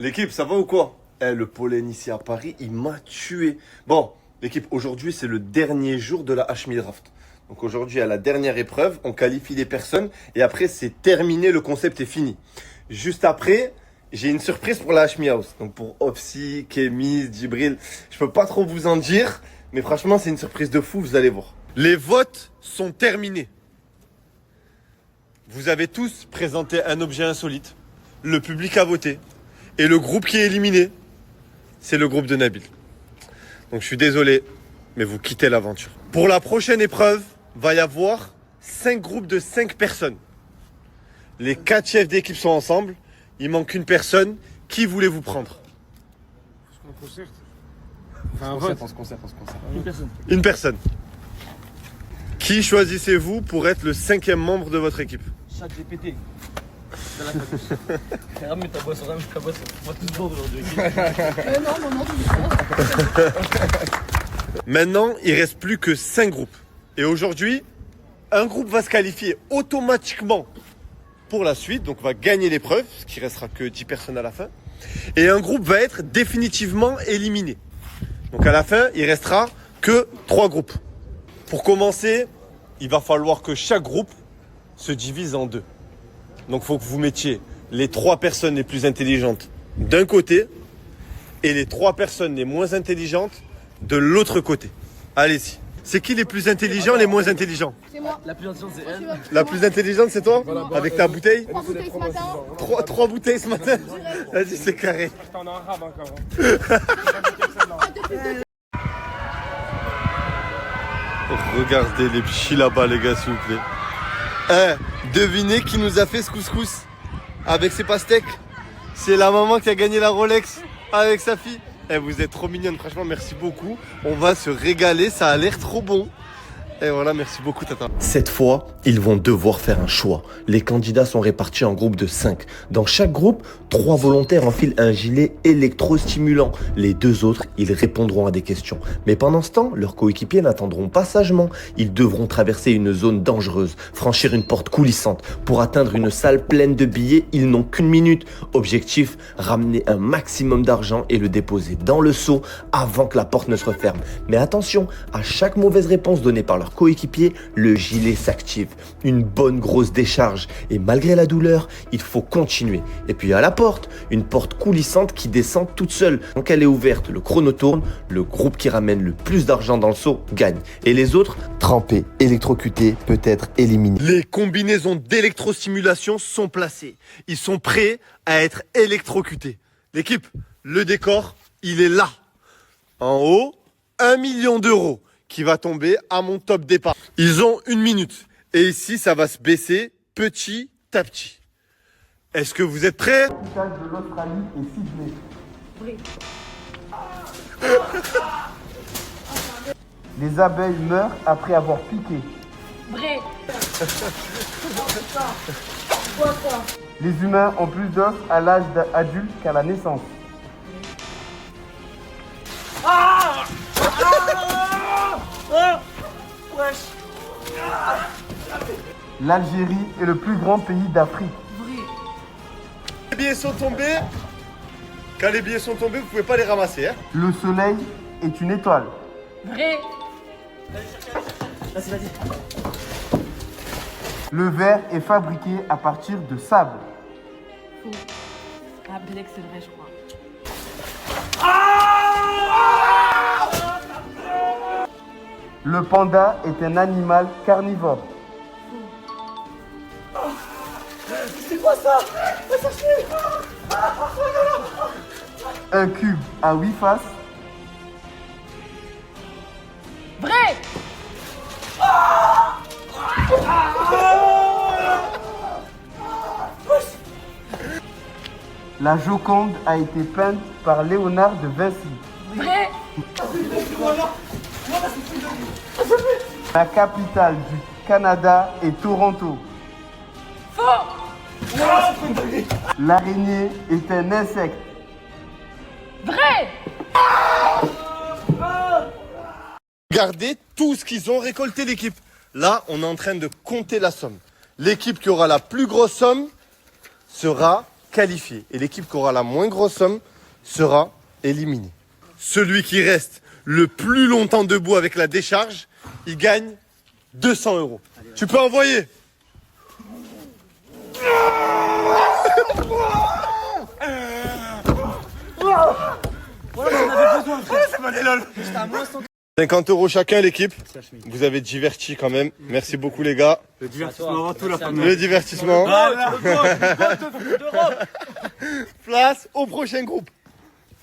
L'équipe, ça va ou quoi? Le pollen ici à Paris, il m'a tué. Bon, l'équipe, aujourd'hui, c'est le dernier jour de la Hashmi Draft. Donc aujourd'hui, à la dernière épreuve, on qualifie les personnes et après, c'est terminé, le concept est fini. Juste après, j'ai une surprise pour la Hashmi House. Donc pour Opsi, Kémis, Djibril, je peux pas trop vous en dire, mais franchement, c'est une surprise de fou, vous allez voir. Les votes sont terminés. Vous avez tous présenté un objet insolite. Le public a voté. Et le groupe qui est éliminé, c'est le groupe de Nabil. Donc je suis désolé, mais vous quittez l'aventure. Pour la prochaine épreuve, va y avoir 5 groupes de 5 personnes. Les 4 chefs d'équipe sont ensemble. Il manque une personne. Qui voulez-vous prendre? On se concerte. Une personne. Une personne. Qui choisissez-vous pour être le 5e membre de votre équipe? Chat GPT. Ramène ta boisson. On va tous boire aujourd'hui. Non, Maintenant, il reste plus que 5 groupes. Et aujourd'hui, un groupe va se qualifier automatiquement pour la suite, donc va gagner l'épreuve, ce qui restera que 10 personnes à la fin. Et un groupe va être définitivement éliminé. Donc à la fin, il restera que 3 groupes. Pour commencer, il va falloir que chaque groupe se divise en 2. Donc il faut que vous mettiez les 3 personnes les plus intelligentes d'un côté et les 3 personnes les moins intelligentes de l'autre côté. Allez-y. C'est qui les plus intelligents, les moins intelligents? c'est moi. La plus intelligente, c'est elle. La plus intelligente, c'est toi? Avec ta bouteille? 3 bouteilles ce matin. 3 bouteilles ce matin? Vas-y, c'est carré. T'en as un rab encore. Regardez les petits là-bas, les gars, s'il vous plaît. Devinez qui nous a fait ce couscous avec ses pastèques? C'est la maman qui a gagné la Rolex avec sa fille. Vous êtes trop mignonne, franchement, merci beaucoup. On va se régaler, ça a l'air trop bon. Et voilà, merci beaucoup, Tata. Cette fois, ils vont devoir faire un choix. Les candidats sont répartis en groupes de 5. Dans chaque groupe, 3 volontaires enfilent un gilet électrostimulant. Les 2 autres, ils répondront à des questions. Mais pendant ce temps, leurs coéquipiers n'attendront pas sagement. Ils devront traverser une zone dangereuse, franchir une porte coulissante. Pour atteindre une salle pleine de billets, ils n'ont qu'une minute. Objectif, ramener un maximum d'argent et le déposer dans le seau avant que la porte ne se referme. Mais attention, à chaque mauvaise réponse donnée par leur coéquipier, le gilet s'active. Une bonne grosse décharge. Et malgré la douleur, il faut continuer. Et puis à la porte, une porte coulissante qui descend toute seule. Quand elle est ouverte, le chrono tourne. Le groupe qui ramène le plus d'argent dans le seau gagne. Et les autres, trempés, électrocutés, peut-être éliminés. Les combinaisons d'électrostimulation sont placées. Ils sont prêts à être électrocutés. L'équipe, le décor, il est là. En haut, 1 million d'euros qui va tomber à mon top départ. Ils ont 1 minute. Et ici, ça va se baisser petit à petit. Est-ce que vous êtes prêts? Capitale de l'Australie est Sydney. Les abeilles meurent après avoir piqué. Vrai. Les humains ont plus d'os à l'âge adulte qu'à la naissance. L'Algérie est le plus grand pays d'Afrique. Les billets sont tombés. Quand les billets sont tombés, vous pouvez pas les ramasser. Hein. Le soleil est une étoile. Vrai. Vas-y. Le verre est fabriqué à partir de sable. Faux. Ah, Blake, c'est vrai, je crois. Le panda est un animal carnivore. Un cube à 8 faces. Vrai. La Joconde a été peinte par Léonard de Vinci. Vrai. La capitale du Canada est Toronto. Faux. L'araignée est un insecte. Vrai. Regardez tout ce qu'ils ont récolté, l'équipe. Là, on est en train de compter la somme. L'équipe qui aura la plus grosse somme sera qualifié. Et l'équipe qui aura la moins grosse somme sera éliminée. Celui qui reste le plus longtemps debout avec la décharge, il gagne 200 €. Tu peux envoyer. Voilà, j'en avais besoin, frère. C'est pas des lol. J'étais à moins 100. 50 € chacun l'équipe. Vous avez diverti quand même. Merci beaucoup les gars. Le divertissement avant tout, la famille. Le divertissement. d'Europe. Place au prochain groupe.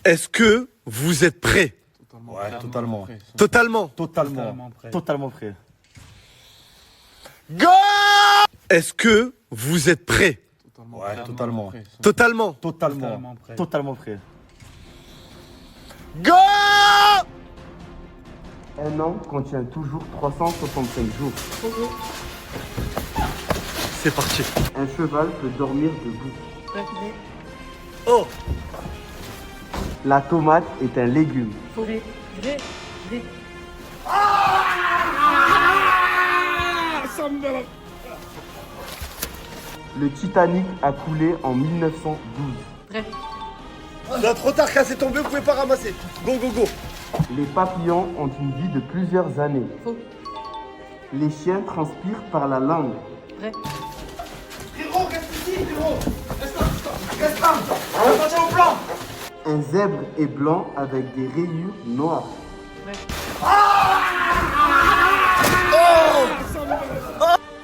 Est-ce que vous êtes prêts? Ouais, totalement. Totalement. Totalement prêt. Go! Est-ce que vous êtes prêts? Ouais, totalement. Totalement. Totalement prêt. Go! Un an contient toujours 365 jours. C'est parti. Un cheval peut dormir debout. Vrai. Oh! La tomate est un légume. Vrai. Le Titanic a coulé en 1912. Vrai. Là, trop tard, cassé tombé, vous pouvez pas ramasser. Go, go, go. Les papillons ont une vie de plusieurs années. Faux. Les chiens transpirent par la langue. Vrai. Un zèbre est blanc avec des rayures noires. Vrai.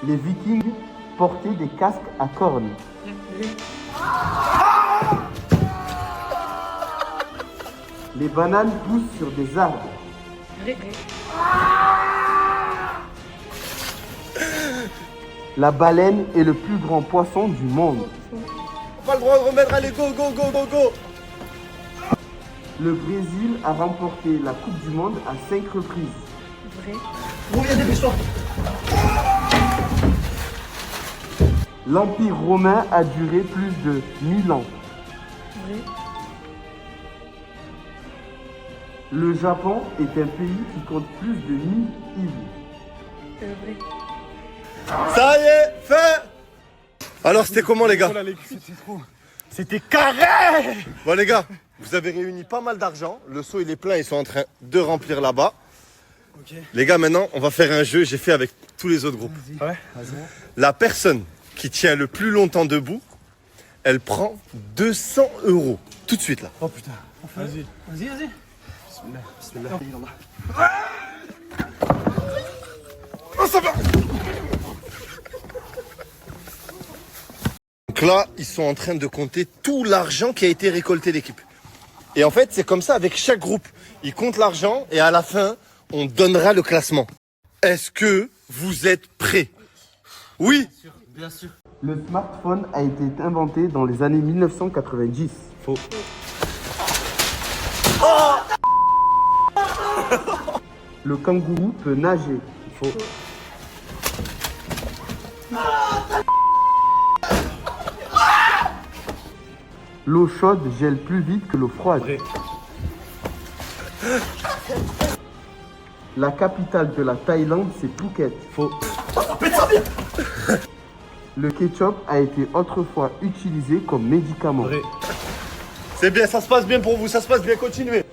Les Vikings portaient des casques à cornes. Vrai. Les bananes poussent sur des arbres. Vrai. La baleine est le plus grand poisson du monde. Pas le droit de remettre, allez, go, go, go, go, go. Le Brésil a remporté la Coupe du Monde à 5 reprises. Vrai. L'Empire romain a duré plus de 1000 ans. Vrai. Le Japon est un pays qui compte plus de 1000 îles. Vrai. Ça y est, fait. Alors, c'était comment, les gars? C'était carré. Bon, les gars, vous avez réuni pas mal d'argent. Le seau, il est plein, ils sont en train de remplir là-bas. Les gars, maintenant, on va faire un jeu. J'ai fait avec tous les autres groupes. Ouais, vas-y. La personne qui tient le plus longtemps debout, elle prend 200 €. Tout de suite, là. Oh putain. Vas-y. Bismillah. Oh, ça va. Donc là, ils sont en train de compter tout l'argent qui a été récolté l'équipe. Et en fait, c'est comme ça avec chaque groupe. Ils comptent l'argent et à la fin, on donnera le classement. Est-ce que vous êtes prêts? Oui. Bien sûr. Le smartphone a été inventé dans les années 1990. Faux. Le kangourou peut nager. Faux. L'eau chaude gèle plus vite que l'eau froide. Vrai. La capitale de la Thaïlande, c'est Phuket. Faux. Le ketchup a été autrefois utilisé comme médicament. Vrai. C'est bien, ça se passe bien pour vous, ça se passe bien, continuez.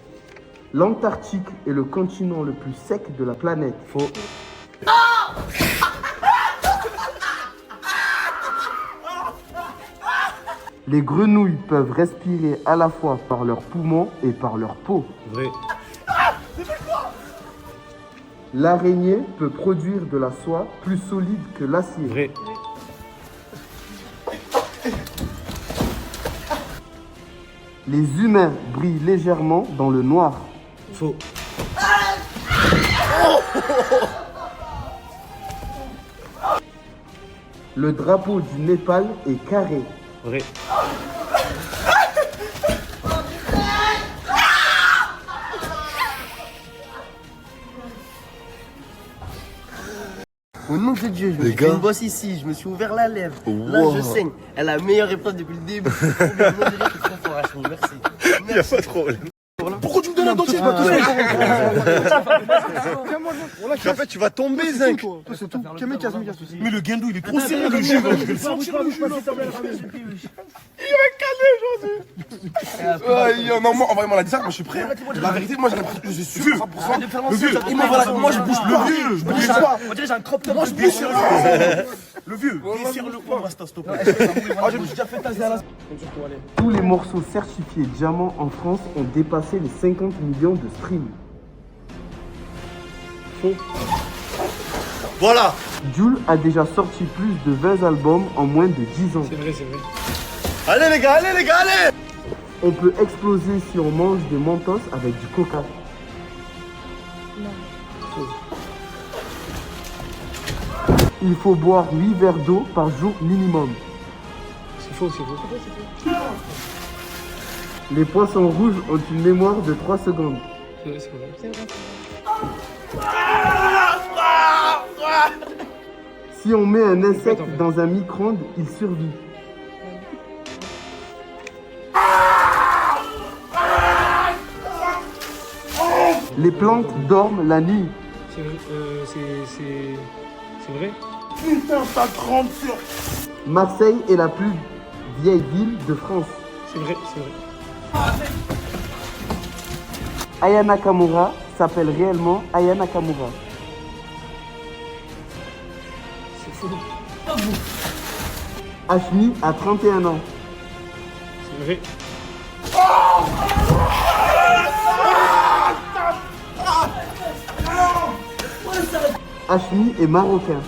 L'Antarctique est le continent le plus sec de la planète. Faux. Les grenouilles peuvent respirer à la fois par leurs poumons et par leur peau. Vrai. L'araignée peut produire de la soie plus solide que l'acier. Vrai. Les humains brillent légèrement dans le noir. Faux. Le drapeau du Népal est carré. Vrai. Au nom de Dieu, je me Les suis fait gars. une bosse ici, je me suis ouvert la lèvre. Là, Wow. je saigne. Elle a la meilleure épreuve depuis le début. Trop bien, moi, je dirais que c'est trop fort, Hachmi. Merci. Il n'y a pas de problème. Pourquoi tu me donnes monde entier, je En fait, tu vas tomber, Zinc. Mais le guindou, il est trop sérieux, le jeu. Je vais le sentir, le jeu. Non, moi, envoyez-moi la dissert, moi je suis prêt. La vérité, moi j'ai l'impression que je suis sûr, 100%. Le vieux, moi je bouge le vieux, je bouge pas. On dirait j'ai un crop top. Moi, je Déchire le vieux. Déchire-le, on reste à stop. j'ai déjà fait taser à la. Tous les morceaux certifiés diamant en France ont dépassé les 50 millions de streams. Voilà. Jul a déjà sorti plus de 20 albums en moins de 10 ans. Allez, les gars, allez. On peut exploser si on mange des mentos avec du coca. Il faut boire 8 verres d'eau par jour minimum. C'est faux. Les poissons rouges ont une mémoire de 3 secondes. C'est vrai. Si on met un insecte dans un micro-ondes, il survit. Les plantes dorment la nuit. C'est vrai. Putain, ça trempe sur. Marseille est la plus vieille ville de France. C'est vrai. Aya Nakamura s'appelle réellement Aya Nakamura. C'est faux. Ashmi a 31 ans. C'est vrai. Ashmi est marocain.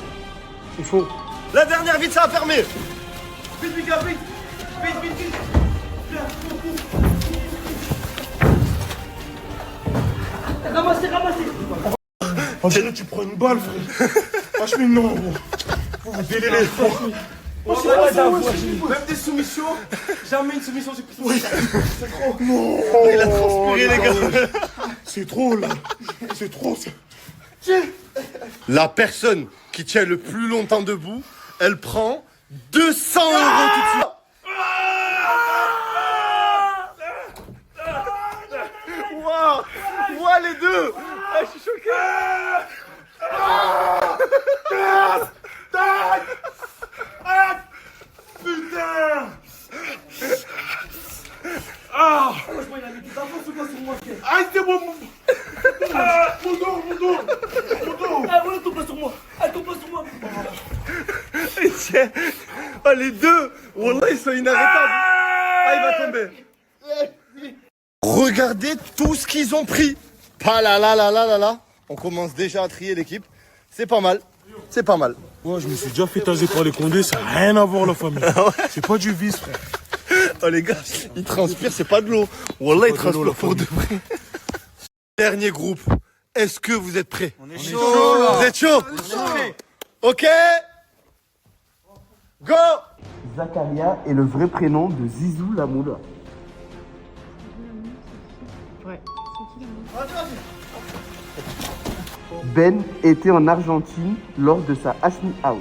C'est faux. La dernière, vite, ça a fermé. On dirait que tu prends une balle, frère. Franchement, non, gros. Déliré, frère. Même des soumissions, jamais une soumission j'ai pris. C'est trop. Non. Il a transpiré, les gars. C'est trop, là. C'est trop, ça. La personne qui tient le plus longtemps debout, elle prend 200 € tout de suite. Waouh, les deux. Je suis choqué. Putain. Ah, c'est bon. Mon dos. Elle tombe pas sur moi. Et tiens, les deux, wallah, ils sont inarrêtables. Ah, il va tomber. Regardez tout ce qu'ils ont pris. Pas là. On commence déjà à trier l'équipe. C'est pas mal. Ouais, je me suis déjà fait taser par les condés, ça n'a rien à voir, la famille. C'est pas du vice, frère. Oh les gars, ils transpirent, c'est pas de l'eau. Wallah, ils transpirent pour de vrai. Dernier groupe. Est-ce que vous êtes prêts? On est chaud. Vous êtes chaud? Ok. Go. Zakaria est le vrai prénom de Zizou Lamoula. Ouais. Ben était en Argentine lors de sa Ashmi House.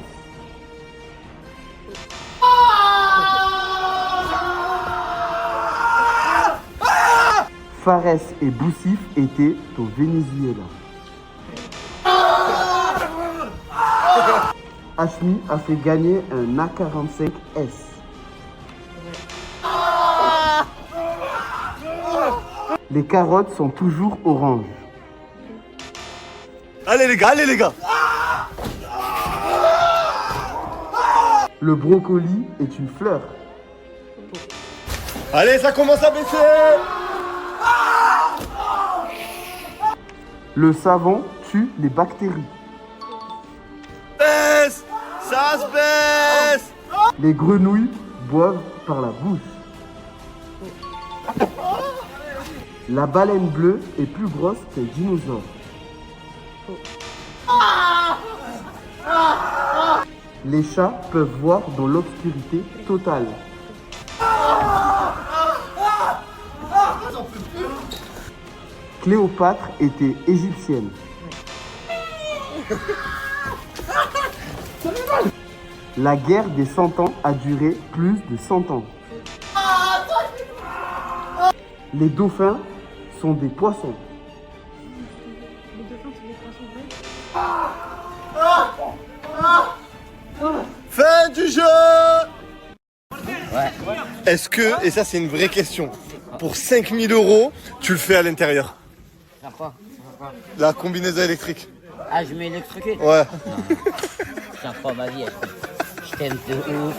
Fares et Boussif étaient au Venezuela. Ashmi a fait gagner un A45S. Les carottes sont toujours oranges. Allez les gars. Le brocoli est une fleur. Allez, ça commence à baisser. Le savon tue les bactéries. Baisse. Ça se baisse. Les grenouilles boivent par la bouche. La baleine bleue est plus grosse qu'un dinosaure. Les chats peuvent voir dans l'obscurité totale. Cléopâtre était égyptienne. La guerre des 100 ans a duré plus de 100 ans. Les dauphins sont des poissons. Les dauphins sont des poissons bleus. Fin du jeu. Ouais. Est-ce que, et ça c'est une vraie question, pour 5000 €, tu le fais à l'intérieur? Faire quoi? La combinaison électrique. Ah, je mets électrocuté. Ouais. Je tiens trop à ma vie. Je t'aime de ouf.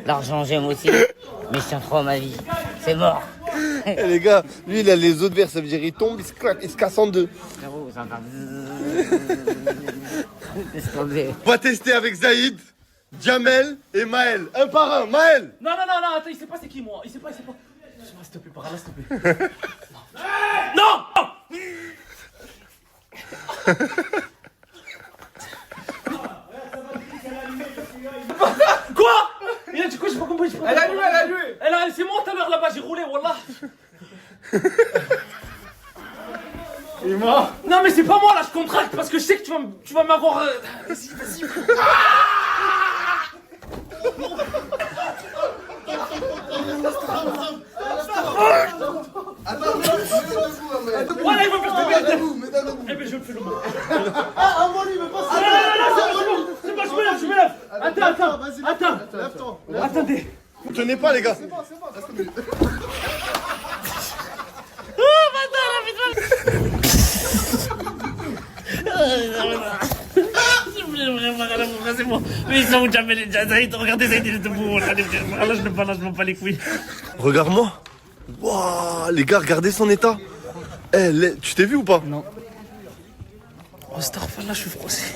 L'argent, j'aime aussi. Mais je tiens trop à ma vie. C'est mort. Eh, les gars, lui il a les autres verres, ça veut dire il tombe, il se claque, il se casse en deux. Frérot, ça va. Laisse tomber. On va tester avec Zaïd, Jamel et Maël. Un par un, Maël. Non, attends, il sait pas c'est qui moi. Il sait pas. S'il te plaît, par là, s'il te plaît. Non. Quoi? Il a dit quoi? J'ai pas compris. Elle a lu. C'est moi tout à l'heure là-bas, j'ai roulé, wallah. Et moi? Non, mais c'est pas moi là, je contracte parce que je sais que tu vas m'avoir. Vas-y. Voilà, il va faire tomber. Eh ben, je le fais le mot. C'est bon, je me lève. Attends. Attendez. Vous tenez pas les gars. C'est bon. Mais ils sont jamais les Zaïd. Regardez Zaïd, il est debout. Là, je m'en bats les couilles. Regarde-moi. Waouh, les gars, regardez son état. Eh, tu t'es vu ou pas? Non. Oh, Starfall, là, je suis froissé.